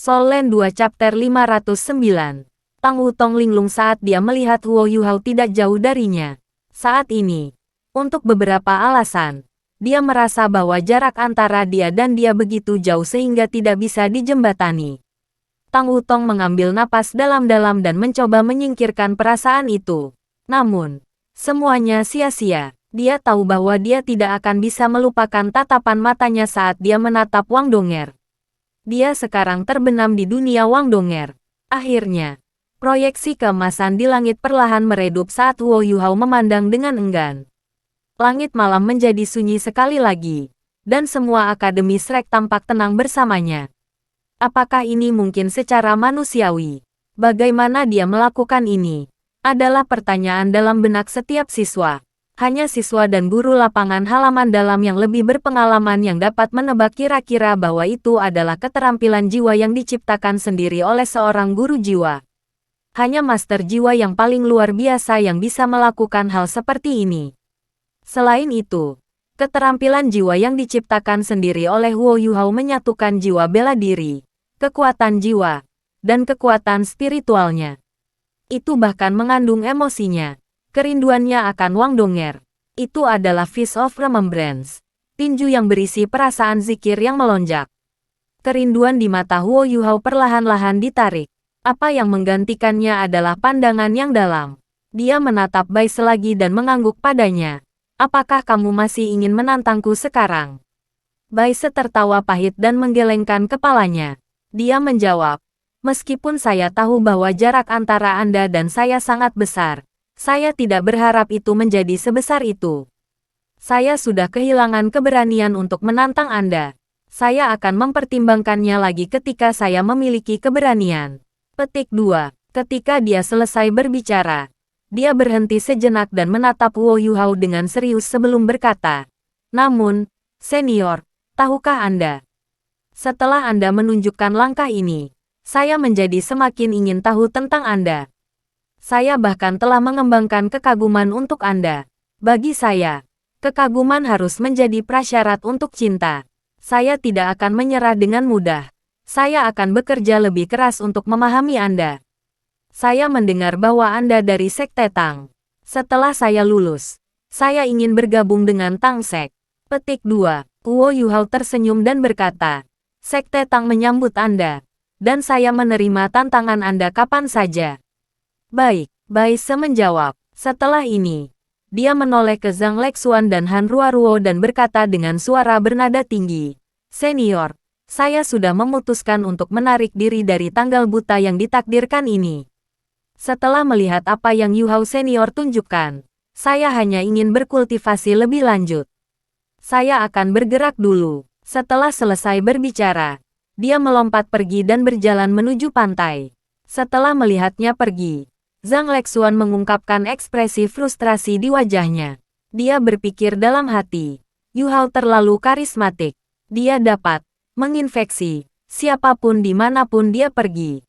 Soul Land 2 Chapter 509. Tang Wutong linglung saat dia melihat Huo Yuhao tidak jauh darinya. Saat ini, untuk beberapa alasan, dia merasa bahwa jarak antara dia dan dia begitu jauh sehingga tidak bisa dijembatani. Tang Wutong mengambil napas dalam-dalam dan mencoba menyingkirkan perasaan itu. Namun, semuanya sia-sia. Dia tahu bahwa dia tidak akan bisa melupakan tatapan matanya saat dia menatap Wang Donger. Dia sekarang terbenam di dunia Wang Donger. Akhirnya, proyeksi keemasan di langit perlahan meredup saat Huo Yuhao memandang dengan enggan. Langit malam menjadi sunyi sekali lagi, dan semua Akademi Shrek tampak tenang bersamanya. Apakah ini mungkin secara manusiawi? Bagaimana dia melakukan ini? Adalah pertanyaan dalam benak setiap siswa. Hanya siswa dan guru lapangan halaman dalam yang lebih berpengalaman yang dapat menebak kira-kira bahwa itu adalah keterampilan jiwa yang diciptakan sendiri oleh seorang guru jiwa. Hanya master jiwa yang paling luar biasa yang bisa melakukan hal seperti ini. Selain itu, keterampilan jiwa yang diciptakan sendiri oleh Huo Yuhao menyatukan jiwa bela diri, kekuatan jiwa, dan kekuatan spiritualnya. Itu bahkan mengandung emosinya. Kerinduannya akan Wang Donger. Itu adalah Fist of Remembrance. Tinju yang berisi perasaan zikir yang melonjak. Kerinduan di mata Huo Yuhao perlahan-lahan ditarik. Apa yang menggantikannya adalah pandangan yang dalam. Dia menatap Bai selagi dan mengangguk padanya. Apakah kamu masih ingin menantangku sekarang? Bai tertawa pahit dan menggelengkan kepalanya. Dia menjawab, meskipun saya tahu bahwa jarak antara Anda dan saya sangat besar, saya tidak berharap itu menjadi sebesar itu. Saya sudah kehilangan keberanian untuk menantang Anda. Saya akan mempertimbangkannya lagi ketika saya memiliki keberanian. Petik 2. Ketika dia selesai berbicara, dia berhenti sejenak dan menatap Huo Yuhao dengan serius sebelum berkata, namun, senior, tahukah Anda? Setelah Anda menunjukkan langkah ini, saya menjadi semakin ingin tahu tentang Anda. Saya bahkan telah mengembangkan kekaguman untuk Anda. Bagi saya, kekaguman harus menjadi prasyarat untuk cinta. Saya tidak akan menyerah dengan mudah. Saya akan bekerja lebih keras untuk memahami Anda. Saya mendengar bahwa Anda dari Sekte Tang. Setelah saya lulus, saya ingin bergabung dengan Tang Sek. Petik 2. Huo Yuhao tersenyum dan berkata, Sekte Tang menyambut Anda, dan saya menerima tantangan Anda kapan saja. Baik, Bai Se menjawab. Setelah ini, dia menoleh ke Zhang Lexuan dan Han Ruoruo dan berkata dengan suara bernada tinggi, senior, saya sudah memutuskan untuk menarik diri dari tanggal buta yang ditakdirkan ini. Setelah melihat apa yang Yuhao senior tunjukkan, saya hanya ingin berkultivasi lebih lanjut. Saya akan bergerak dulu. Setelah selesai berbicara, dia melompat pergi dan berjalan menuju pantai. Setelah melihatnya pergi, Zhang Lexuan mengungkapkan ekspresi frustrasi di wajahnya. Dia berpikir dalam hati, Yuhao terlalu karismatik. Dia dapat menginfeksi siapapun dimanapun dia pergi.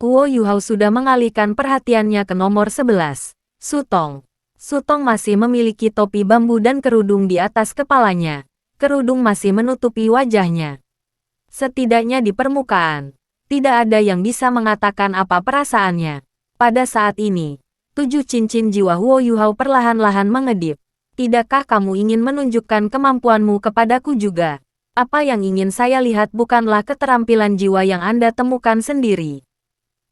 Huo Yuhao sudah mengalihkan perhatiannya ke nomor 11, Sutong. Sutong masih memiliki topi bambu dan kerudung di atas kepalanya. Kerudung masih menutupi wajahnya. Setidaknya di permukaan, tidak ada yang bisa mengatakan apa perasaannya. Pada saat ini, 7 cincin jiwa Huo Yuhao perlahan-lahan mengedip. Tidakkah kamu ingin menunjukkan kemampuanmu kepadaku juga? Apa yang ingin saya lihat bukanlah keterampilan jiwa yang Anda temukan sendiri.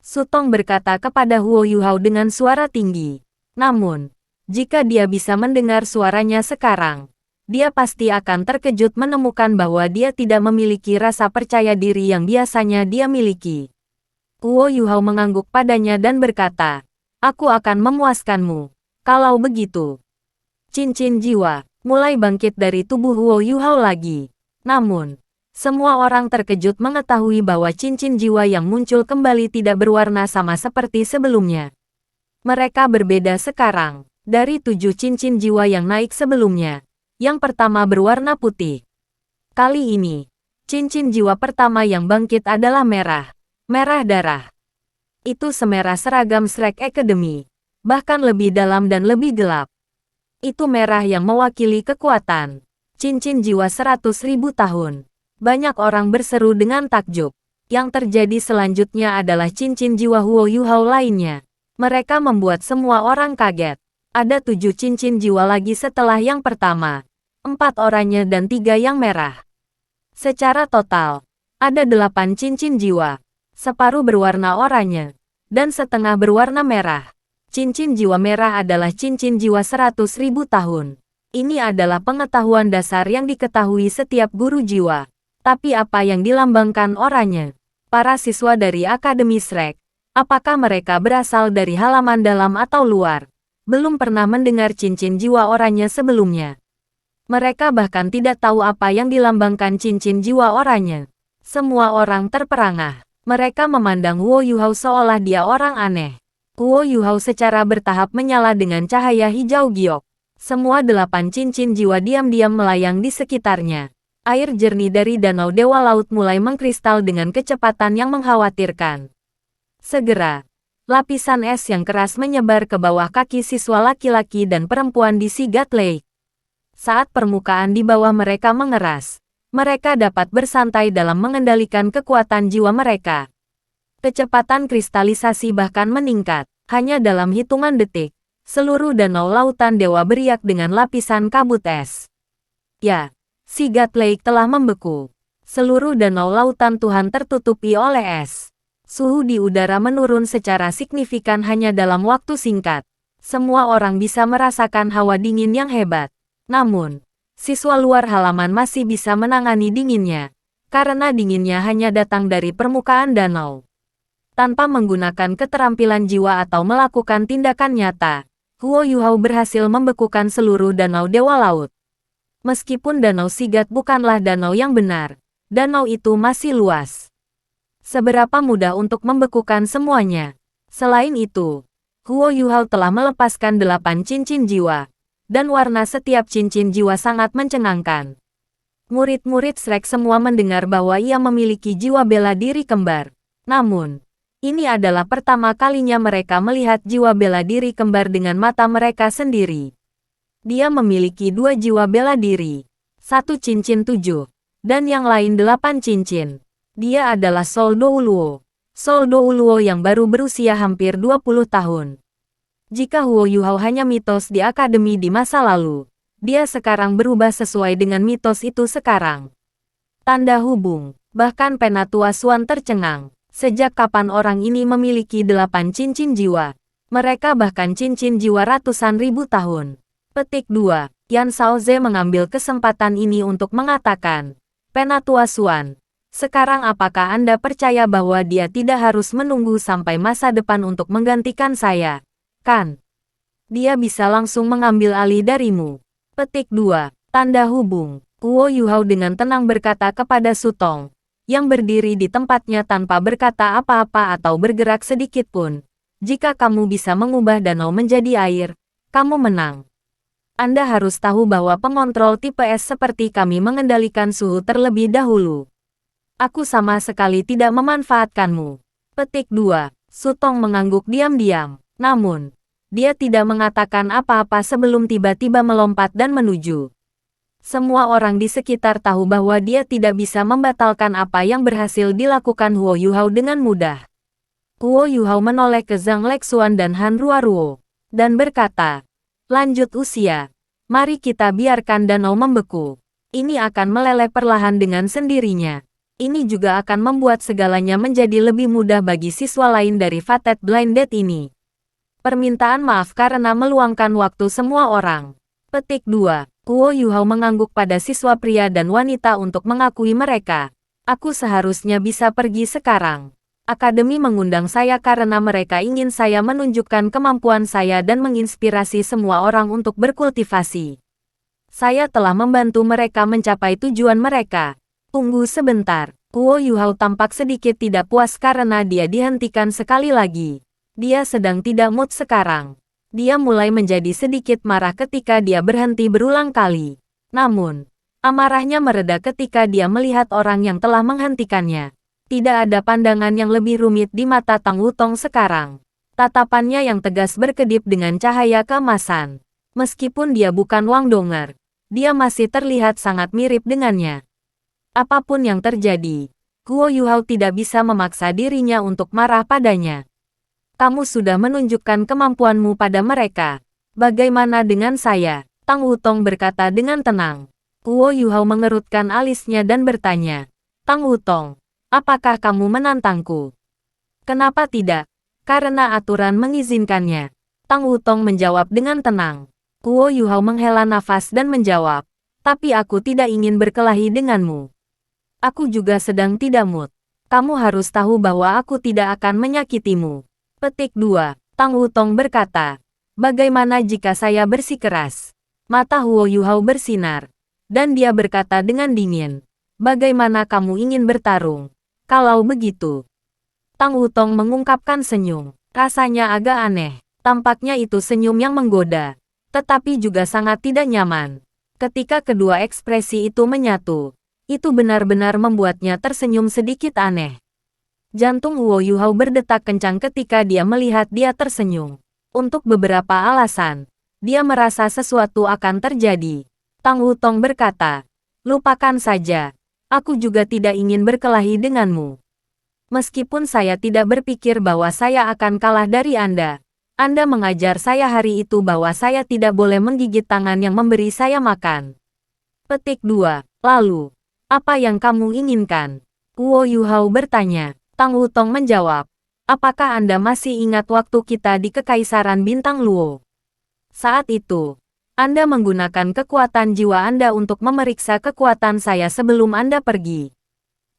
Sutong berkata kepada Huo Yuhao dengan suara tinggi. Namun, jika dia bisa mendengar suaranya sekarang, dia pasti akan terkejut menemukan bahwa dia tidak memiliki rasa percaya diri yang biasanya dia miliki. Huo Yuhao mengangguk padanya dan berkata, aku akan memuaskanmu. Kalau begitu. Cincin jiwa mulai bangkit dari tubuh Huo Yuhao lagi. Namun, semua orang terkejut mengetahui bahwa cincin jiwa yang muncul kembali tidak berwarna sama seperti sebelumnya. Mereka berbeda sekarang. Dari 7 cincin jiwa yang naik sebelumnya, yang pertama berwarna putih. Kali ini, cincin jiwa pertama yang bangkit adalah merah. Merah darah. Itu semerah seragam Shrek Academy, bahkan lebih dalam dan lebih gelap. Itu merah yang mewakili kekuatan. Cincin jiwa 100.000 tahun. Banyak orang berseru dengan takjub. Yang terjadi selanjutnya adalah cincin jiwa Huo Yuhao lainnya. Mereka membuat semua orang kaget. Ada 7 cincin jiwa lagi setelah yang pertama. 4 oranye dan 3 yang merah. Secara total, ada 8 cincin jiwa. Separuh berwarna oranye, dan setengah berwarna merah. Cincin jiwa merah adalah cincin jiwa 100.000 tahun. Ini adalah pengetahuan dasar yang diketahui setiap guru jiwa. Tapi apa yang dilambangkan oranye? Para siswa dari Akademi Shrek, apakah mereka berasal dari halaman dalam atau luar? Belum pernah mendengar cincin jiwa oranye sebelumnya. Mereka bahkan tidak tahu apa yang dilambangkan cincin jiwa oranye. Semua orang terperangah. Mereka memandang Huo Yuhao seolah dia orang aneh. Huo Yuhao secara bertahap menyala dengan cahaya hijau giok. Semua 8 cincin jiwa diam-diam melayang di sekitarnya. Air jernih dari Danau Dewa Laut mulai mengkristal dengan kecepatan yang mengkhawatirkan. Segera, lapisan es yang keras menyebar ke bawah kaki siswa laki-laki dan perempuan di Sigat Lake. Saat permukaan di bawah mereka mengeras, mereka dapat bersantai dalam mengendalikan kekuatan jiwa mereka. Kecepatan kristalisasi bahkan meningkat. Hanya dalam hitungan detik, seluruh danau lautan dewa beriak dengan lapisan kabut es. Ya, Sigat Lake telah membeku. Seluruh danau lautan Tuhan tertutupi oleh es. Suhu di udara menurun secara signifikan hanya dalam waktu singkat. Semua orang bisa merasakan hawa dingin yang hebat. Namun, siswa luar halaman masih bisa menangani dinginnya, karena dinginnya hanya datang dari permukaan danau. Tanpa menggunakan keterampilan jiwa atau melakukan tindakan nyata, Huo Yuhao berhasil membekukan seluruh danau Dewa Laut. Meskipun Danau Sigat bukanlah danau yang benar, danau itu masih luas. Seberapa mudah untuk membekukan semuanya. Selain itu, Huo Yuhao telah melepaskan 8 cincin jiwa. Dan warna setiap cincin jiwa sangat mencengangkan. Murid-murid Shrek semua mendengar bahwa ia memiliki jiwa bela diri kembar. Namun, ini adalah pertama kalinya mereka melihat jiwa bela diri kembar dengan mata mereka sendiri. Dia memiliki 2 jiwa bela diri, 1 cincin 7, dan yang lain 8 cincin. Dia adalah Sol Douluo. Sol Douluo yang baru berusia hampir 20 tahun. Jika Huo Yuhao hanya mitos di akademi di masa lalu, dia sekarang berubah sesuai dengan mitos itu sekarang. Tanda hubung, bahkan Penatua Xuan tercengang. Sejak kapan orang ini memiliki 8 cincin jiwa? Mereka bahkan cincin jiwa ratusan ribu tahun. Petik 2. Yan Shaoze mengambil kesempatan ini untuk mengatakan, Penatua Xuan, sekarang apakah Anda percaya bahwa dia tidak harus menunggu sampai masa depan untuk menggantikan saya? Kan? Dia bisa langsung mengambil alih darimu. Petik 2. Tanda hubung. Huo Yuhao dengan tenang berkata kepada Sutong, yang berdiri di tempatnya tanpa berkata apa-apa atau bergerak sedikit pun. Jika kamu bisa mengubah danau menjadi air, kamu menang. Anda harus tahu bahwa pengontrol tipe es seperti kami mengendalikan suhu terlebih dahulu. Aku sama sekali tidak memanfaatkanmu. Petik 2. Sutong mengangguk diam-diam. Namun, dia tidak mengatakan apa-apa sebelum tiba-tiba melompat dan menuju. Semua orang di sekitar tahu bahwa dia tidak bisa membatalkan apa yang berhasil dilakukan Huo Yuhao dengan mudah. Huo Yuhao menoleh ke Zhang Lexuan dan Han Ruoruo, dan berkata, lanjut usia. Mari kita biarkan danau membeku. Ini akan meleleh perlahan dengan sendirinya. Ini juga akan membuat segalanya menjadi lebih mudah bagi siswa lain dari Fated Blinded ini. Permintaan maaf karena meluangkan waktu semua orang. Petik 2. Huo Yuhao mengangguk pada siswa pria dan wanita untuk mengakui mereka. Aku seharusnya bisa pergi sekarang. Akademi mengundang saya karena mereka ingin saya menunjukkan kemampuan saya dan menginspirasi semua orang untuk berkultivasi. Saya telah membantu mereka mencapai tujuan mereka. Tunggu sebentar. Huo Yuhao tampak sedikit tidak puas karena dia dihentikan sekali lagi. Dia sedang tidak mood sekarang. Dia mulai menjadi sedikit marah ketika dia berhenti berulang kali. Namun, amarahnya mereda ketika dia melihat orang yang telah menghentikannya. Tidak ada pandangan yang lebih rumit di mata Tang Wutong sekarang. Tatapannya yang tegas berkedip dengan cahaya keemasan. Meskipun dia bukan Wang Donger, dia masih terlihat sangat mirip dengannya. Apapun yang terjadi, Guo Yuhao tidak bisa memaksa dirinya untuk marah padanya. Kamu sudah menunjukkan kemampuanmu pada mereka. Bagaimana dengan saya? Tang Wutong berkata dengan tenang. Guo Yuhao mengerutkan alisnya dan bertanya. Tang Wutong, apakah kamu menantangku? Kenapa tidak? Karena aturan mengizinkannya. Tang Wutong menjawab dengan tenang. Guo Yuhao menghela nafas dan menjawab. Tapi aku tidak ingin berkelahi denganmu. Aku juga sedang tidak mood. Kamu harus tahu bahwa aku tidak akan menyakitimu. Petik 2. Tang Wutong berkata. Bagaimana jika saya bersikeras? Mata Huo Yuhao bersinar. Dan dia berkata dengan dingin. Bagaimana kamu ingin bertarung? Kalau begitu. Tang Wutong mengungkapkan senyum. Rasanya agak aneh. Tampaknya itu senyum yang menggoda. Tetapi juga sangat tidak nyaman. Ketika kedua ekspresi itu menyatu, itu benar-benar membuatnya tersenyum sedikit aneh. Jantung Huo Yuhao berdetak kencang ketika dia melihat dia tersenyum. Untuk beberapa alasan, dia merasa sesuatu akan terjadi. Tang Wutong berkata, lupakan saja. Aku juga tidak ingin berkelahi denganmu. Meskipun saya tidak berpikir bahwa saya akan kalah dari Anda. Anda mengajar saya hari itu bahwa saya tidak boleh menggigit tangan yang memberi saya makan. Petik 2. Lalu, apa yang kamu inginkan? Huo Yuhao bertanya. Tang Wutong menjawab. Apakah Anda masih ingat waktu kita di Kekaisaran Bintang Luo? Saat itu, Anda menggunakan kekuatan jiwa Anda untuk memeriksa kekuatan saya sebelum Anda pergi.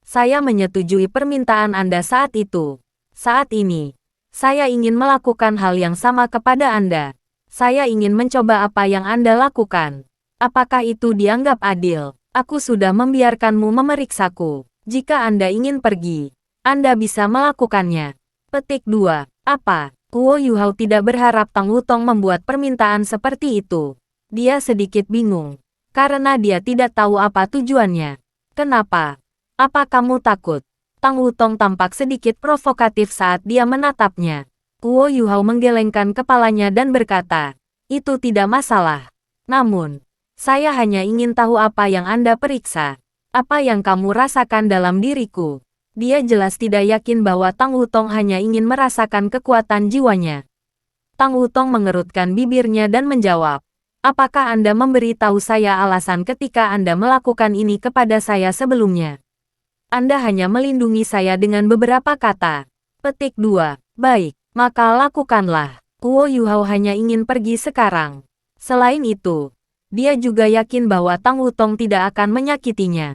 Saya menyetujui permintaan Anda saat itu. Saat ini, saya ingin melakukan hal yang sama kepada Anda. Saya ingin mencoba apa yang Anda lakukan. Apakah itu dianggap adil? Aku sudah membiarkanmu memeriksaku. Jika Anda ingin pergi, Anda bisa melakukannya. Petik 2. Apa? Huo Yuhao tidak berharap Tang Wutong membuat permintaan seperti itu. Dia sedikit bingung. Karena dia tidak tahu apa tujuannya. Kenapa? Apa kamu takut? Tang Wutong tampak sedikit provokatif saat dia menatapnya. Huo Yuhao menggelengkan kepalanya dan berkata, itu tidak masalah. Namun, saya hanya ingin tahu apa yang Anda periksa. Apa yang kamu rasakan dalam diriku? Dia jelas tidak yakin bahwa Tang Wutong hanya ingin merasakan kekuatan jiwanya. Tang Wutong mengerutkan bibirnya dan menjawab, apakah Anda memberitahu saya alasan ketika Anda melakukan ini kepada saya sebelumnya? Anda hanya melindungi saya dengan beberapa kata. Petik 2. Baik, maka lakukanlah. Huo Yuhao hanya ingin pergi sekarang. Selain itu, dia juga yakin bahwa Tang Wutong tidak akan menyakitinya.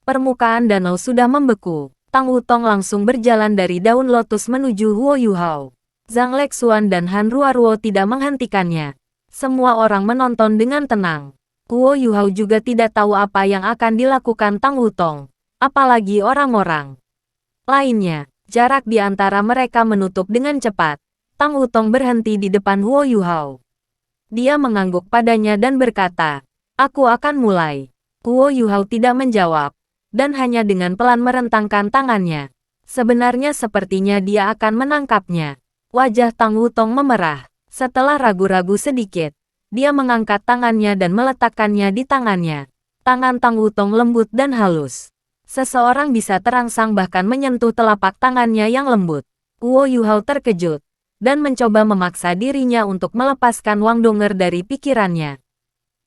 Permukaan danau sudah membeku. Tang Wutong langsung berjalan dari daun lotus menuju Huo Yuhao. Zhang Lexuan dan Han Ruoruo tidak menghentikannya. Semua orang menonton dengan tenang. Huo Yuhao juga tidak tahu apa yang akan dilakukan Tang Wutong. Apalagi orang-orang lainnya. Jarak di antara mereka menutup dengan cepat. Tang Wutong berhenti di depan Huo Yuhao. Dia mengangguk padanya dan berkata, aku akan mulai. Huo Yuhao tidak menjawab, dan hanya dengan pelan merentangkan tangannya. Sebenarnya sepertinya dia akan menangkapnya. Wajah Tang Wutong memerah. Setelah ragu-ragu sedikit, dia mengangkat tangannya dan meletakkannya di tangannya. Tangan Tang Wutong lembut dan halus. Seseorang bisa terangsang bahkan menyentuh telapak tangannya yang lembut. Huo Yuhao terkejut, dan mencoba memaksa dirinya untuk melepaskan Wang Donger dari pikirannya.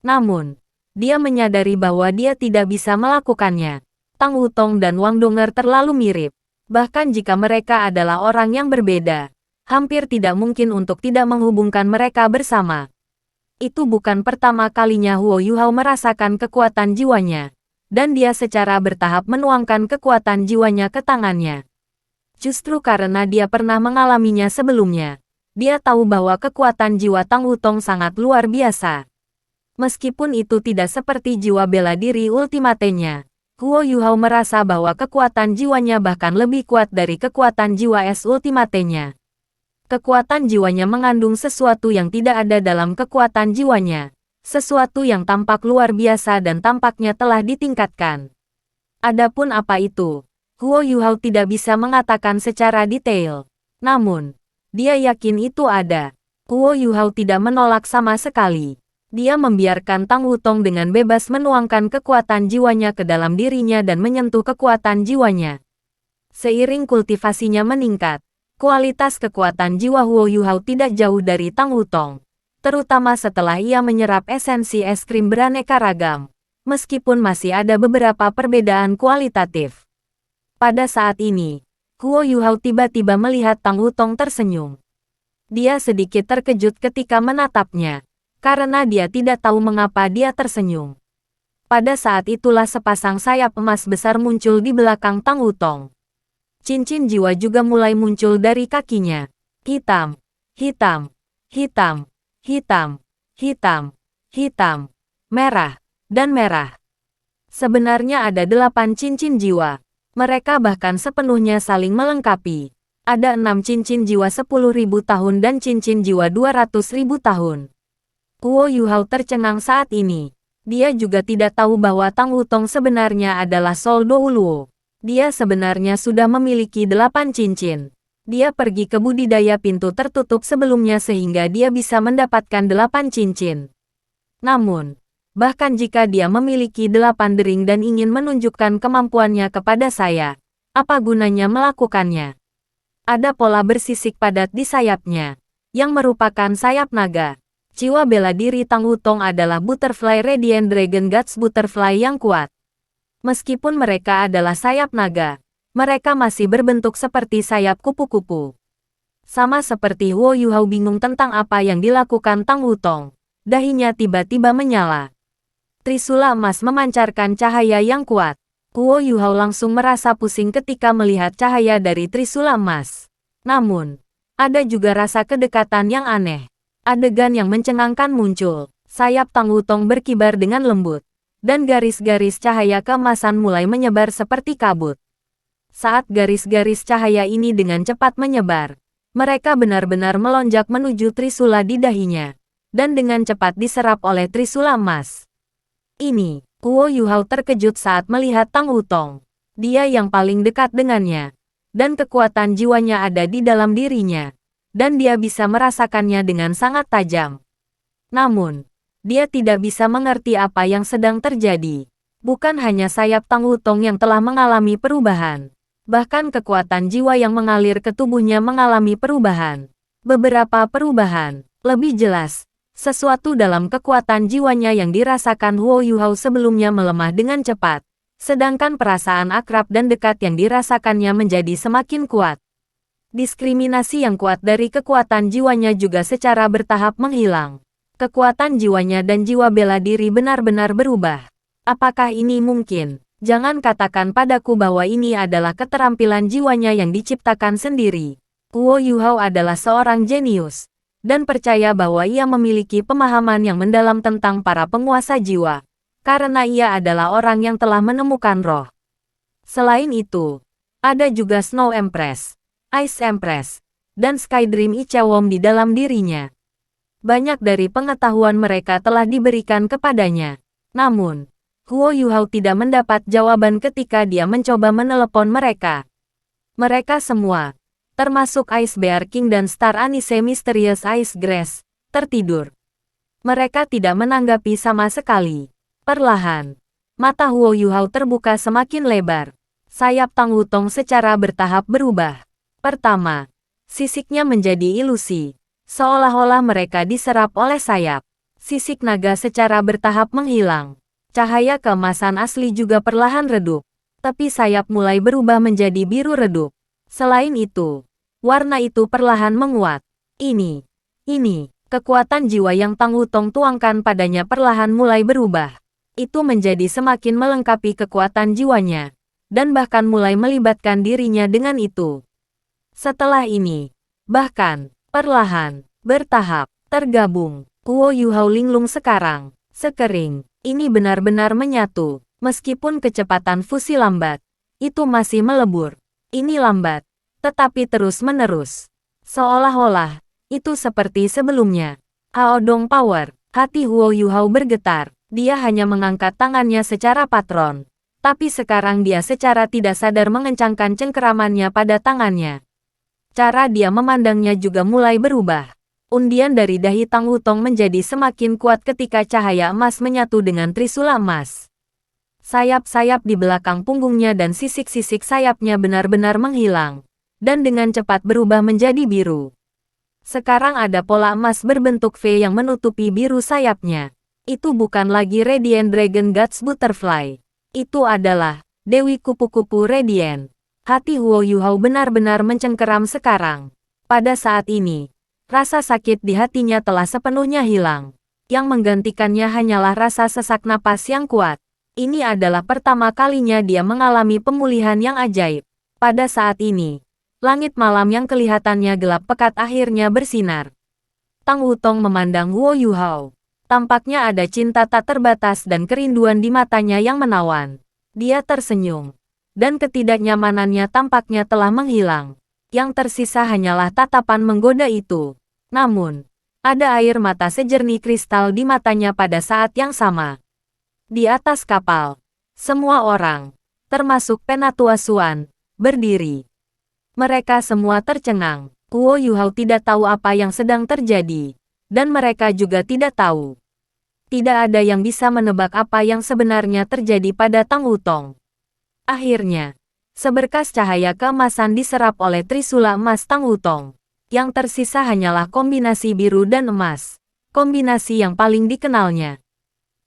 Namun, dia menyadari bahwa dia tidak bisa melakukannya. Tang Wutong dan Wang Donger terlalu mirip. Bahkan jika mereka adalah orang yang berbeda, hampir tidak mungkin untuk tidak menghubungkan mereka bersama. Itu bukan pertama kalinya Huo Yuhao merasakan kekuatan jiwanya. Dan dia secara bertahap menuangkan kekuatan jiwanya ke tangannya. Justru karena dia pernah mengalaminya sebelumnya, dia tahu bahwa kekuatan jiwa Tang Wutong sangat luar biasa. Meskipun itu tidak seperti jiwa bela diri ultimatenya, Huo Yuhao merasa bahwa kekuatan jiwanya bahkan lebih kuat dari kekuatan jiwa es ultimatenya. Kekuatan jiwanya mengandung sesuatu yang tidak ada dalam kekuatan jiwanya. Sesuatu yang tampak luar biasa dan tampaknya telah ditingkatkan. Adapun apa itu, Huo Yuhao tidak bisa mengatakan secara detail. Namun, dia yakin itu ada. Huo Yuhao tidak menolak sama sekali. Dia membiarkan Tang Wutong dengan bebas menuangkan kekuatan jiwanya ke dalam dirinya dan menyentuh kekuatan jiwanya. Seiring kultivasinya meningkat, kualitas kekuatan jiwa Huo Yuhao tidak jauh dari Tang Wutong, terutama setelah ia menyerap esensi es krim beraneka ragam, meskipun masih ada beberapa perbedaan kualitatif. Pada saat ini, Huo Yuhao tiba-tiba melihat Tang Wutong tersenyum. Dia sedikit terkejut ketika menatapnya, karena dia tidak tahu mengapa dia tersenyum. Pada saat itulah sepasang sayap emas besar muncul di belakang Tang Wutong. Cincin jiwa juga mulai muncul dari kakinya. Hitam, hitam, hitam, hitam, hitam, hitam, merah, dan merah. Sebenarnya ada 8 cincin jiwa. Mereka bahkan sepenuhnya saling melengkapi. Ada 6 cincin jiwa 10.000 tahun dan cincin jiwa 200.000 tahun. Huo Yuhao tercengang saat ini. Dia juga tidak tahu bahwa Tang Wutong sebenarnya adalah Sol Douluo. Dia sebenarnya sudah memiliki 8 cincin. Dia pergi ke budidaya pintu tertutup sebelumnya sehingga dia bisa mendapatkan 8 cincin. Namun, bahkan jika dia memiliki 8 dering dan ingin menunjukkan kemampuannya kepada saya, apa gunanya melakukannya? Ada pola bersisik padat di sayapnya, yang merupakan sayap naga. Jiwa bela diri Tang Wutong adalah Butterfly Radiant Dragon Guts Butterfly yang kuat. Meskipun mereka adalah sayap naga, mereka masih berbentuk seperti sayap kupu-kupu. Sama seperti Huo Yuhao bingung tentang apa yang dilakukan Tang Wutong, dahinya tiba-tiba menyala. Trisula emas memancarkan cahaya yang kuat. Huo Yuhao langsung merasa pusing ketika melihat cahaya dari Trisula emas. Namun, ada juga rasa kedekatan yang aneh. Adegan yang mencengangkan muncul. Sayap Tang Wutong berkibar dengan lembut, dan garis-garis cahaya keemasan mulai menyebar seperti kabut. Saat garis-garis cahaya ini dengan cepat menyebar, mereka benar-benar melonjak menuju Trisula di dahinya, dan dengan cepat diserap oleh Trisula emas. Ini, Huo Yuhao terkejut saat melihat Tang Wutong. Dia yang paling dekat dengannya, dan kekuatan jiwanya ada di dalam dirinya, dan dia bisa merasakannya dengan sangat tajam. Namun, dia tidak bisa mengerti apa yang sedang terjadi. Bukan hanya sayap Tang Wutong yang telah mengalami perubahan. Bahkan kekuatan jiwa yang mengalir ke tubuhnya mengalami perubahan. Beberapa perubahan, lebih jelas, sesuatu dalam kekuatan jiwanya yang dirasakan Huo Yuhao sebelumnya melemah dengan cepat. Sedangkan perasaan akrab dan dekat yang dirasakannya menjadi semakin kuat. Diskriminasi yang kuat dari kekuatan jiwanya juga secara bertahap menghilang. Kekuatan jiwanya dan jiwa bela diri benar-benar berubah. Apakah ini mungkin? Jangan katakan padaku bahwa ini adalah keterampilan jiwanya yang diciptakan sendiri. Huo Yuhao adalah seorang jenius, dan percaya bahwa ia memiliki pemahaman yang mendalam tentang para penguasa jiwa, karena ia adalah orang yang telah menemukan roh. Selain itu, ada juga Snow Empress, Ice Empress, dan Sky Dream Ichewom di dalam dirinya. Banyak dari pengetahuan mereka telah diberikan kepadanya. Namun, Huo Yuhao tidak mendapat jawaban ketika dia mencoba menelepon mereka. Mereka semua, termasuk Ice Bear King dan Star Anise Mysterious Ice Grass, tertidur. Mereka tidak menanggapi sama sekali. Perlahan, mata Huo Yuhao terbuka semakin lebar. Sayap Tang Wutong secara bertahap berubah. Pertama, sisiknya menjadi ilusi. Seolah-olah mereka diserap oleh sayap. Sisik naga secara bertahap menghilang. Cahaya keemasan asli juga perlahan redup. Tapi sayap mulai berubah menjadi biru redup. Selain itu, warna itu perlahan menguat. Ini, kekuatan jiwa yang Tang Wutong tuangkan padanya perlahan mulai berubah. Itu menjadi semakin melengkapi kekuatan jiwanya, dan bahkan mulai melibatkan dirinya dengan itu. Setelah ini, bahkan, perlahan, bertahap, tergabung. Huo Yuhao linglung sekarang, sekering, ini benar-benar menyatu. Meskipun kecepatan fusi lambat, itu masih melebur. Ini lambat, tetapi terus-menerus. Seolah-olah, itu seperti sebelumnya. Haodong Power, hati Huo Yuhao bergetar. Dia hanya mengangkat tangannya secara patron. Tapi sekarang dia secara tidak sadar mengencangkan cengkeramannya pada tangannya. Cara dia memandangnya juga mulai berubah. Undian dari dahi Tang Wutong menjadi semakin kuat ketika cahaya emas menyatu dengan Trisula emas. Sayap-sayap di belakang punggungnya dan sisik-sisik sayapnya benar-benar menghilang, dan dengan cepat berubah menjadi biru. Sekarang ada pola emas berbentuk V yang menutupi biru sayapnya. Itu bukan lagi Radiant Dragon Guts Butterfly. Itu adalah Dewi Kupu-Kupu Radiant. Hati Huo Yuhao benar-benar mencengkeram sekarang. Pada saat ini, rasa sakit di hatinya telah sepenuhnya hilang. Yang menggantikannya hanyalah rasa sesak napas yang kuat. Ini adalah pertama kalinya dia mengalami pemulihan yang ajaib. Pada saat ini, langit malam yang kelihatannya gelap pekat akhirnya bersinar. Tang Wutong memandang Huo Yuhao. Tampaknya ada cinta tak terbatas dan kerinduan di matanya yang menawan. Dia tersenyum, dan ketidaknyamanannya tampaknya telah menghilang. Yang tersisa hanyalah tatapan menggoda itu. Namun, ada air mata sejernih kristal di matanya pada saat yang sama. Di atas kapal, semua orang, termasuk Penatua Xuan, berdiri. Mereka semua tercengang. Huo Yuhao tidak tahu apa yang sedang terjadi, dan mereka juga tidak tahu. Tidak ada yang bisa menebak apa yang sebenarnya terjadi pada Tang Wutong. Akhirnya, seberkas cahaya keemasan diserap oleh trisula emas Tang Wutong. Yang tersisa hanyalah kombinasi biru dan emas, kombinasi yang paling dikenalnya.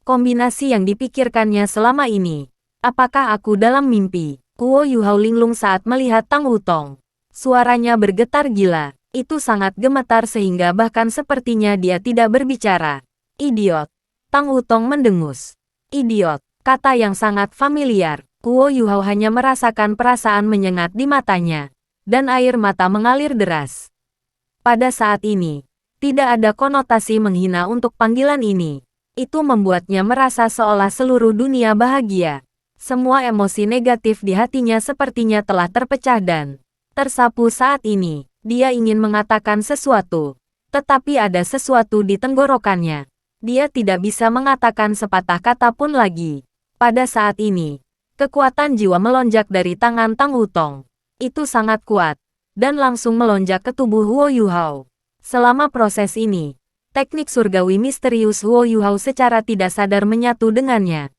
Kombinasi yang dipikirkannya selama ini. Apakah aku dalam mimpi? Huo Yuhao linglung saat melihat Tang Wutong. Suaranya bergetar gila. Itu sangat gemetar sehingga bahkan sepertinya dia tidak berbicara. Idiot. Tang Wutong mendengus. Idiot. Kata yang sangat familiar. Huo Yuhao hanya merasakan perasaan menyengat di matanya. Dan air mata mengalir deras. Pada saat ini, tidak ada konotasi menghina untuk panggilan ini. Itu membuatnya merasa seolah seluruh dunia bahagia. Semua emosi negatif di hatinya sepertinya telah terpecah dan tersapu saat ini. Dia ingin mengatakan sesuatu, tetapi ada sesuatu di tenggorokannya. Dia tidak bisa mengatakan sepatah kata pun lagi. Pada saat ini, kekuatan jiwa melonjak dari tangan Tang Wutong. Itu sangat kuat, dan langsung melonjak ke tubuh Huo Yuhao. Selama proses ini, teknik surgawi misterius Huo Yuhao secara tidak sadar menyatu dengannya.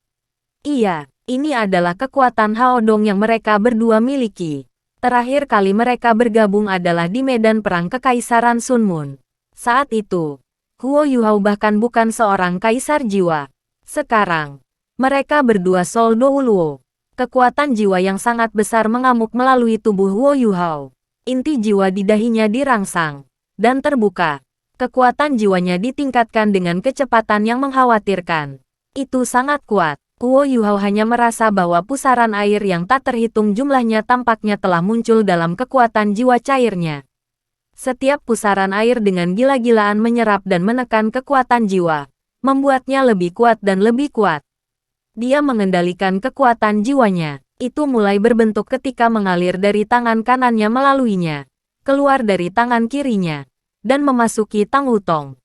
Iya, ini adalah kekuatan Haodong yang mereka berdua miliki. Terakhir kali mereka bergabung adalah di medan perang Kekaisaran Sun Moon. Saat itu, Huo Yuhao bahkan bukan seorang kaisar jiwa. Sekarang, mereka berdua Soul Douluo. Kekuatan jiwa yang sangat besar mengamuk melalui tubuh Huo Yuhao. Inti jiwa di dahinya dirangsang dan terbuka. Kekuatan jiwanya ditingkatkan dengan kecepatan yang mengkhawatirkan. Itu sangat kuat. Huo Yuhao hanya merasa bahwa pusaran air yang tak terhitung jumlahnya tampaknya telah muncul dalam kekuatan jiwa cairnya. Setiap pusaran air dengan gila-gilaan menyerap dan menekan kekuatan jiwa, membuatnya lebih kuat dan lebih kuat. Dia mengendalikan kekuatan jiwanya. Itu mulai berbentuk ketika mengalir dari tangan kanannya melaluinya, keluar dari tangan kirinya, dan memasuki Tang Wutong.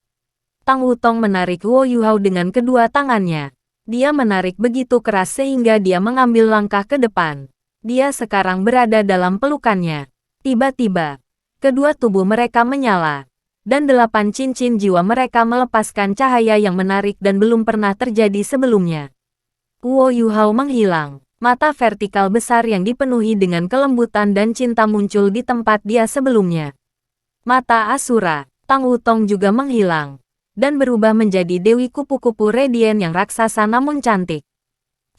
Tang Wutong menarik Huo Yuhao dengan kedua tangannya. Dia menarik begitu keras sehingga dia mengambil langkah ke depan. Dia sekarang berada dalam pelukannya. Tiba-tiba, kedua tubuh mereka menyala, dan 8 cincin jiwa mereka melepaskan cahaya yang menarik dan belum pernah terjadi sebelumnya. Huo Yuhao menghilang. Mata vertikal besar yang dipenuhi dengan kelembutan dan cinta muncul di tempat dia sebelumnya. Mata Asura, Tang Wutong juga menghilang, dan berubah menjadi Dewi Kupu-Kupu Radiant yang raksasa namun cantik.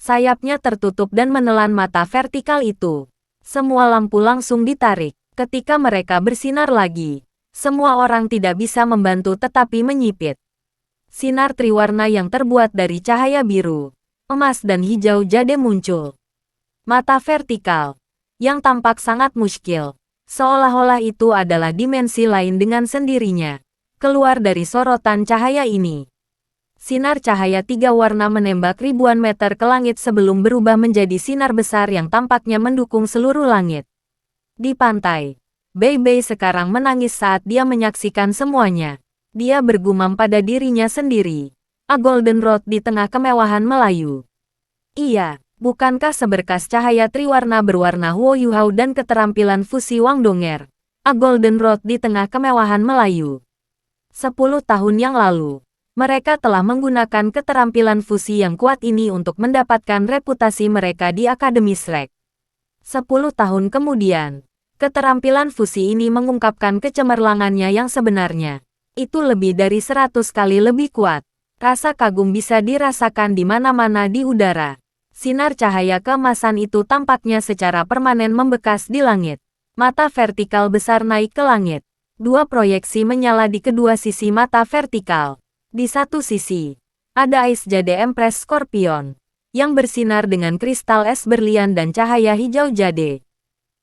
Sayapnya tertutup dan menelan mata vertikal itu. Semua lampu langsung ditarik. Ketika mereka bersinar lagi, semua orang tidak bisa membantu tetapi menyipit. Sinar triwarna yang terbuat dari cahaya biru, emas dan hijau jade muncul. Mata vertikal, yang tampak sangat muskil, seolah-olah itu adalah dimensi lain dengan sendirinya, keluar dari sorotan cahaya ini. Sinar cahaya 3 warna menembak ribuan meter ke langit sebelum berubah menjadi sinar besar yang tampaknya mendukung seluruh langit. Di pantai, Bei Bei sekarang menangis saat dia menyaksikan semuanya. Dia bergumam pada dirinya sendiri. A Golden Rod di tengah kemewahan Melayu. Iya, bukankah seberkas cahaya triwarna berwarna Huo Yuhao dan keterampilan fusi Wang Donger? A Golden Rod di tengah kemewahan Melayu. 10 tahun yang lalu, Mereka telah menggunakan keterampilan fusi yang kuat ini untuk mendapatkan reputasi mereka di Akademi Shrek. 10 tahun kemudian, keterampilan fusi ini mengungkapkan kecemerlangannya yang sebenarnya. Itu lebih dari 100 kali lebih kuat. Rasa kagum bisa dirasakan di mana-mana di udara. Sinar cahaya keemasan itu tampaknya secara permanen membekas di langit. Mata vertikal besar naik ke langit. Dua proyeksi menyala di kedua sisi mata vertikal. Di satu sisi, ada Ice Jade Empress Scorpion, yang bersinar dengan kristal es berlian dan cahaya hijau jade.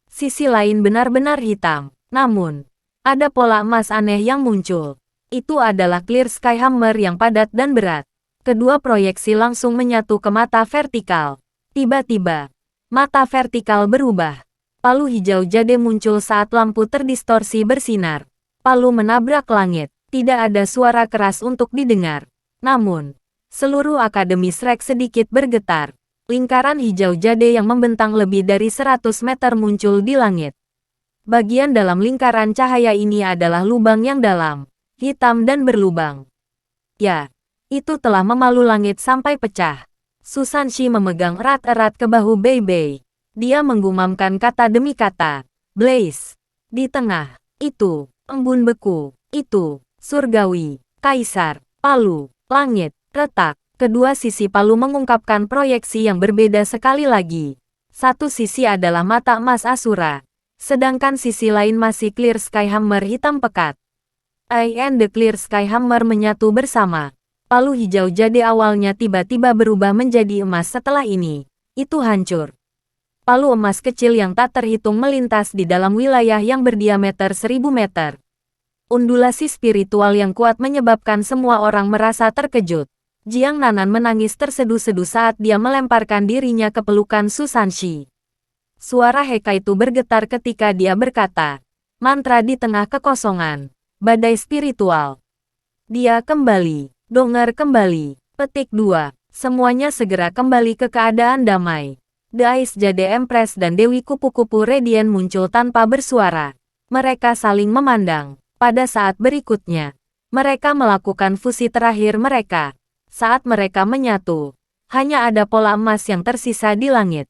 Sisi lain benar-benar hitam, namun, ada pola emas aneh yang muncul. Itu adalah Clear Sky Hammer yang padat dan berat. Kedua proyeksi langsung menyatu ke mata vertikal. Tiba-tiba, mata vertikal berubah. Palu hijau jade muncul saat lampu terdistorsi bersinar. Palu menabrak langit. Tidak ada suara keras untuk didengar. Namun, seluruh Akademi Shrek sedikit bergetar. Lingkaran hijau jade yang membentang lebih dari 100 meter muncul di langit. Bagian dalam lingkaran cahaya ini adalah lubang yang dalam, hitam dan berlubang. Ya, itu telah memalu langit sampai pecah. Susanshi memegang erat-erat ke bahu Bei Bei. Dia menggumamkan kata demi kata. Blaze. Di tengah, itu, embun beku, itu. Surgawi, kaisar, palu, langit, retak. Kedua sisi palu mengungkapkan proyeksi yang berbeda sekali lagi. Satu sisi adalah mata emas Asura, sedangkan sisi lain masih Clear Sky Hammer hitam pekat. I and the Clear Sky Hammer menyatu bersama. Palu hijau jade awalnya tiba-tiba berubah menjadi emas setelah ini. Itu hancur. Palu emas kecil yang tak terhitung melintas di dalam wilayah yang berdiameter 1000 meter. Undulasi spiritual yang kuat menyebabkan semua orang merasa terkejut. Jiang Nanan menangis terseduh-seduh saat dia melemparkan dirinya ke pelukan Susanshi. Suara Heka itu bergetar ketika dia berkata, mantra di tengah kekosongan, badai spiritual. Dia kembali, Donger kembali. Petik 2. Semuanya segera kembali ke keadaan damai. The Ice Jade Empress dan Dewi Kupu-Kupu Radiant muncul tanpa bersuara. Mereka saling memandang. Pada saat berikutnya, mereka melakukan fusi terakhir mereka. Saat mereka menyatu, hanya ada pola emas yang tersisa di langit.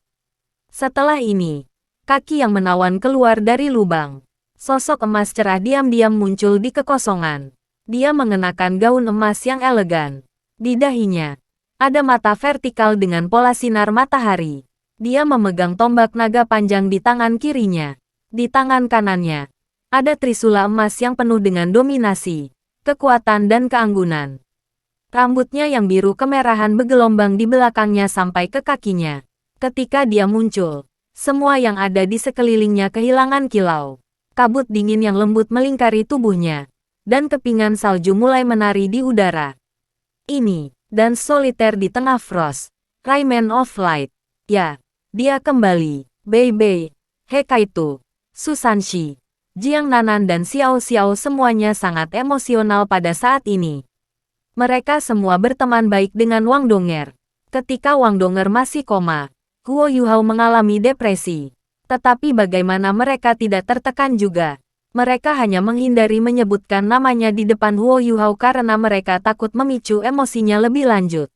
Setelah ini, kaki yang menawan keluar dari lubang. Sosok emas cerah diam-diam muncul di kekosongan. Dia mengenakan gaun emas yang elegan. Di dahinya, ada mata vertikal dengan pola sinar matahari. Dia memegang tombak naga panjang di tangan kirinya. Di tangan kanannya, ada trisula emas yang penuh dengan dominasi, kekuatan dan keanggunan. Rambutnya yang biru kemerahan bergelombang di belakangnya sampai ke kakinya. Ketika dia muncul, semua yang ada di sekelilingnya kehilangan kilau. Kabut dingin yang lembut melingkari tubuhnya, dan kepingan salju mulai menari di udara. Ini, dan soliter di tengah Frost, Rayman of Light. Ya, dia kembali. Bei Bei, Hekaitu, Susanshi, Jiang Nanan dan Xiao Xiao semuanya sangat emosional pada saat ini. Mereka semua berteman baik dengan Wang Donger. Ketika Wang Donger masih koma, Huo Yuhao mengalami depresi. Tetapi bagaimana mereka tidak tertekan juga. Mereka hanya menghindari menyebutkan namanya di depan Huo Yuhao karena mereka takut memicu emosinya lebih lanjut.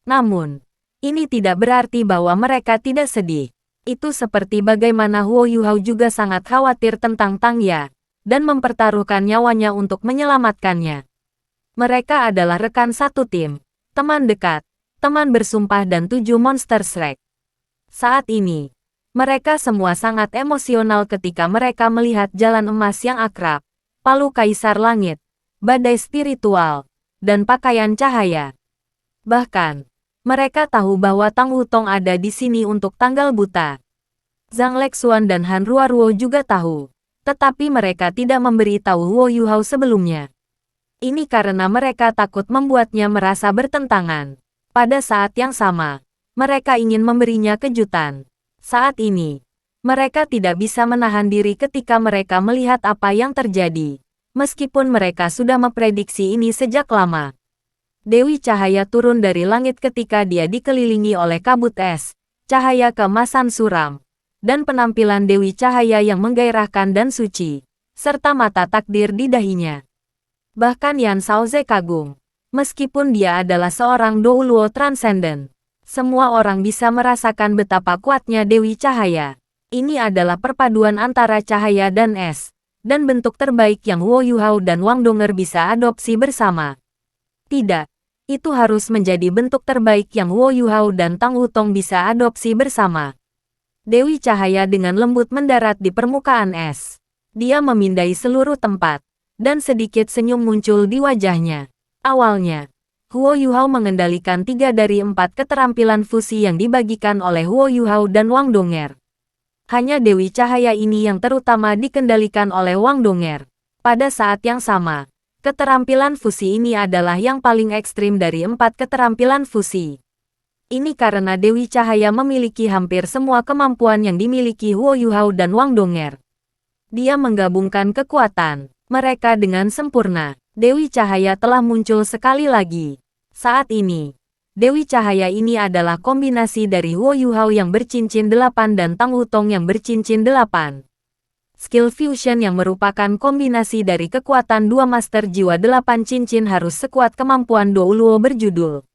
Namun, ini tidak berarti bahwa mereka tidak sedih. Itu seperti bagaimana Huo Yuhao juga sangat khawatir tentang Tang Ya, dan mempertaruhkan nyawanya untuk menyelamatkannya. Mereka adalah rekan satu tim, teman dekat, teman bersumpah dan 7 monster Shrek. Saat ini, mereka semua sangat emosional ketika mereka melihat jalan emas yang akrab, palu kaisar langit, badai spiritual, dan pakaian cahaya. Bahkan, mereka tahu bahwa Tang Wutong ada di sini untuk tanggal buta. Zhang Lexuan dan Han Ruoruo juga tahu, tetapi mereka tidak memberitahu Huo Yuhao sebelumnya. Ini karena mereka takut membuatnya merasa bertentangan. Pada saat yang sama, mereka ingin memberinya kejutan. Saat ini, mereka tidak bisa menahan diri ketika mereka melihat apa yang terjadi, meskipun mereka sudah memprediksi ini sejak lama. Dewi Cahaya turun dari langit ketika dia dikelilingi oleh kabut es, cahaya keemasan suram, dan penampilan Dewi Cahaya yang menggairahkan dan suci, serta mata takdir di dahinya. Bahkan Yan Shaoze kagum. Meskipun dia adalah seorang Douluo Transcendent, semua orang bisa merasakan betapa kuatnya Dewi Cahaya. Ini adalah perpaduan antara cahaya dan es, dan bentuk terbaik yang Huo Yuhao dan Wang Donger bisa adopsi bersama. Tidak, itu harus menjadi bentuk terbaik yang Huo Yuhao dan Tang Wutong bisa adopsi bersama. Dewi Cahaya dengan lembut mendarat di permukaan es. Dia memindai seluruh tempat, dan sedikit senyum muncul di wajahnya. Awalnya, Huo Yuhao mengendalikan 3 dari 4 keterampilan fusi yang dibagikan oleh Huo Yuhao dan Wang Donger. Hanya Dewi Cahaya ini yang terutama dikendalikan oleh Wang Donger. Pada saat yang sama, keterampilan fusi ini adalah yang paling ekstrim dari 4 keterampilan fusi. Ini karena Dewi Cahaya memiliki hampir semua kemampuan yang dimiliki Huo Yuhao dan Wang Donger. Dia menggabungkan kekuatan mereka dengan sempurna. Dewi Cahaya telah muncul sekali lagi. Saat ini, Dewi Cahaya ini adalah kombinasi dari Huo Yuhao yang bercincin 8 dan Tang Wutong yang bercincin 8. Skill fusion yang merupakan kombinasi dari kekuatan 2 master jiwa 8 cincin harus sekuat kemampuan Douluo berjudul.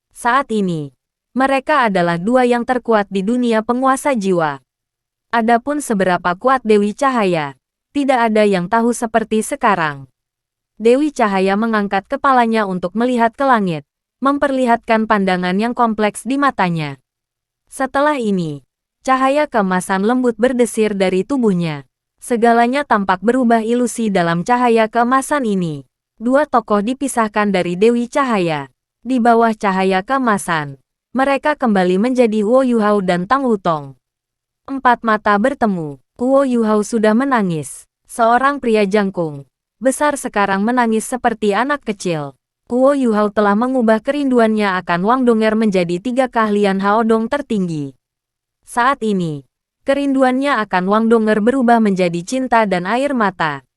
Saat ini, mereka adalah 2 yang terkuat di dunia penguasa jiwa. Adapun seberapa kuat Dewi Cahaya, tidak ada yang tahu seperti sekarang. Dewi Cahaya mengangkat kepalanya untuk melihat ke langit, memperlihatkan pandangan yang kompleks di matanya. Setelah ini, cahaya keemasan lembut berdesir dari tubuhnya. Segalanya tampak berubah ilusi dalam cahaya keemasan ini. 2 tokoh dipisahkan dari Dewi Cahaya. Di bawah cahaya keemasan, mereka kembali menjadi Huo Yuhao dan Tang Wutong. 4 mata bertemu. Huo Yuhao sudah menangis. Seorang pria jangkung besar sekarang menangis seperti anak kecil. Huo Yuhao telah mengubah kerinduannya akan Wang Donger menjadi 3 keahlian Haodong tertinggi. Saat ini, kerinduannya akan Wang Donger berubah menjadi cinta dan air mata.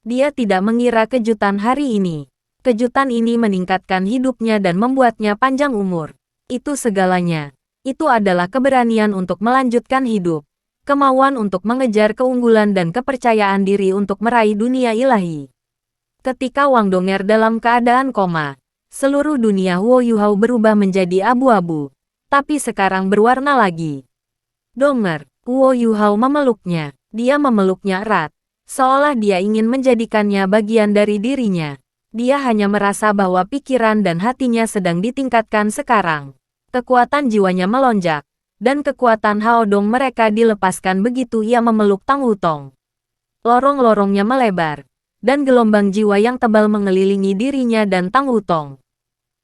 Dia tidak mengira kejutan hari ini. Kejutan ini meningkatkan hidupnya dan membuatnya panjang umur. Itu segalanya. Itu adalah keberanian untuk melanjutkan hidup. Kemauan untuk mengejar keunggulan dan kepercayaan diri untuk meraih dunia ilahi. Ketika Wang Donger dalam keadaan koma, seluruh dunia Huo Yuhao berubah menjadi abu-abu, tapi sekarang berwarna lagi. Donger, Huo Yuhao memeluknya. Dia memeluknya erat, seolah dia ingin menjadikannya bagian dari dirinya. Dia hanya merasa bahwa pikiran dan hatinya sedang ditingkatkan sekarang. Kekuatan jiwanya melonjak, dan kekuatan Haodong mereka dilepaskan begitu ia memeluk Tang Wutong. Lorong-lorongnya melebar, dan gelombang jiwa yang tebal mengelilingi dirinya dan Tang Wutong.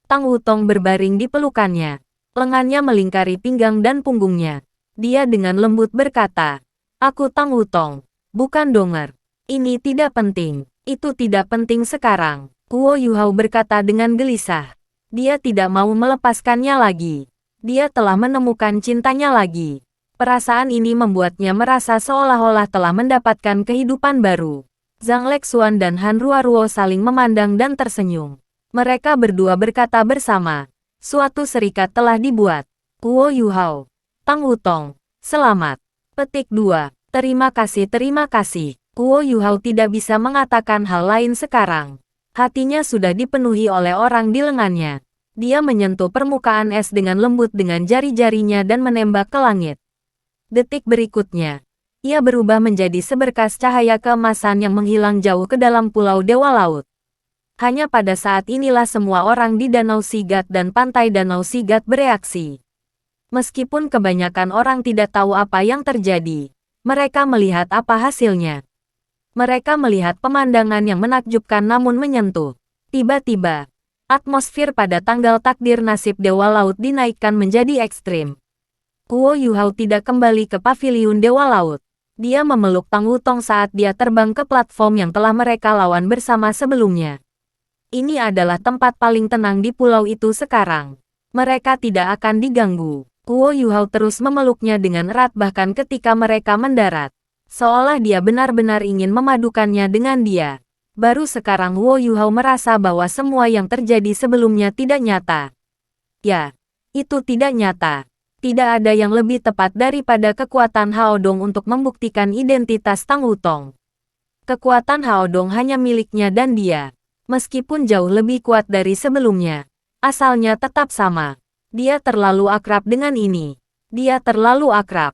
Tang Wutong berbaring di pelukannya, lengannya melingkari pinggang dan punggungnya. Dia dengan lembut berkata, "Aku Tang Wutong, bukan Donger. Ini tidak penting, itu tidak penting sekarang." Huo Yuhao berkata dengan gelisah. Dia tidak mau melepaskannya lagi. Dia telah menemukan cintanya lagi. Perasaan ini membuatnya merasa seolah-olah telah mendapatkan kehidupan baru. Zhang Lexuan dan Han Ruoruo saling memandang dan tersenyum. Mereka berdua berkata bersama, suatu serikat telah dibuat. Huo Yuhao, Tang Wutong, selamat. Petik 2. Terima kasih, terima kasih. Huo Yuhao tidak bisa mengatakan hal lain sekarang. Hatinya sudah dipenuhi oleh orang di lengannya. Dia menyentuh permukaan es dengan lembut dengan jari-jarinya dan menembak ke langit. Detik berikutnya, ia berubah menjadi seberkas cahaya keemasan yang menghilang jauh ke dalam pulau Dewa Laut. Hanya pada saat inilah semua orang di Danau Sigat dan pantai Danau Sigat bereaksi. Meskipun kebanyakan orang tidak tahu apa yang terjadi, mereka melihat apa hasilnya. Mereka melihat pemandangan yang menakjubkan namun menyentuh. Tiba-tiba, atmosfer pada tanggal takdir nasib Dewa Laut dinaikkan menjadi ekstrim. Huo Yuhao tidak kembali ke paviliun Dewa Laut. Dia memeluk Tang Wutong saat dia terbang ke platform yang telah mereka lawan bersama sebelumnya. Ini adalah tempat paling tenang di pulau itu sekarang. Mereka tidak akan diganggu. Huo Yuhao terus memeluknya dengan erat bahkan ketika mereka mendarat. Seolah dia benar-benar ingin memadukannya dengan dia. Baru sekarang Huo Yuhao merasa bahwa semua yang terjadi sebelumnya tidak nyata. Ya, itu tidak nyata. Tidak ada yang lebih tepat daripada kekuatan Haodong untuk membuktikan identitas Tang Wutong. Kekuatan Haodong hanya miliknya dan dia. Meskipun jauh lebih kuat dari sebelumnya, asalnya tetap sama. Dia terlalu akrab dengan ini. Dia terlalu akrab.